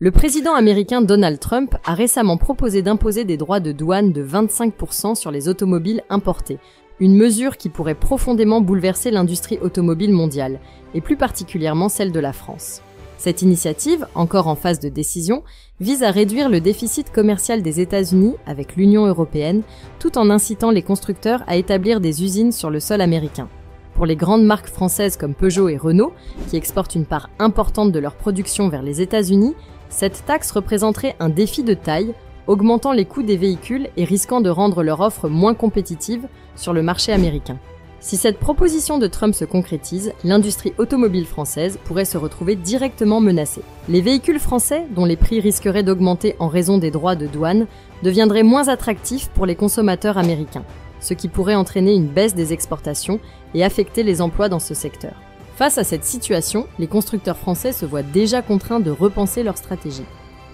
Le président américain Donald Trump a récemment proposé d'imposer des droits de douane de 25% sur les automobiles importées, une mesure qui pourrait profondément bouleverser l'industrie automobile mondiale, et plus particulièrement celle de la France. Cette initiative, encore en phase de décision, vise à réduire le déficit commercial des États-Unis avec l'Union européenne, tout en incitant les constructeurs à établir des usines sur le sol américain. Pour les grandes marques françaises comme Peugeot et Renault, qui exportent une part importante de leur production vers les États-Unis, cette taxe représenterait un défi de taille, augmentant les coûts des véhicules et risquant de rendre leur offre moins compétitive sur le marché américain. Si cette proposition de Trump se concrétise, l'industrie automobile française pourrait se retrouver directement menacée. Les véhicules français, dont les prix risqueraient d'augmenter en raison des droits de douane, deviendraient moins attractifs pour les consommateurs américains, ce qui pourrait entraîner une baisse des exportations et affecter les emplois dans ce secteur. Face à cette situation, les constructeurs français se voient déjà contraints de repenser leur stratégie.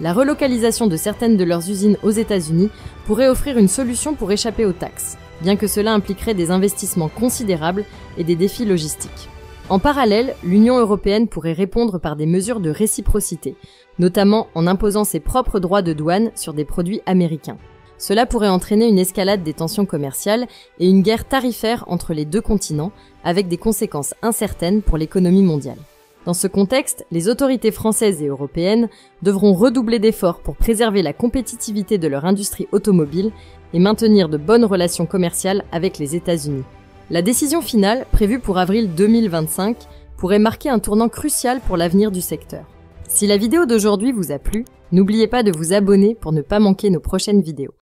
La relocalisation de certaines de leurs usines aux États-Unis pourrait offrir une solution pour échapper aux taxes, bien que cela impliquerait des investissements considérables et des défis logistiques. En parallèle, l'Union européenne pourrait répondre par des mesures de réciprocité, notamment en imposant ses propres droits de douane sur des produits américains. Cela pourrait entraîner une escalade des tensions commerciales et une guerre tarifaire entre les deux continents, avec des conséquences incertaines pour l'économie mondiale. Dans ce contexte, les autorités françaises et européennes devront redoubler d'efforts pour préserver la compétitivité de leur industrie automobile et maintenir de bonnes relations commerciales avec les États-Unis. La décision finale, prévue pour avril 2025, pourrait marquer un tournant crucial pour l'avenir du secteur. Si la vidéo d'aujourd'hui vous a plu, n'oubliez pas de vous abonner pour ne pas manquer nos prochaines vidéos.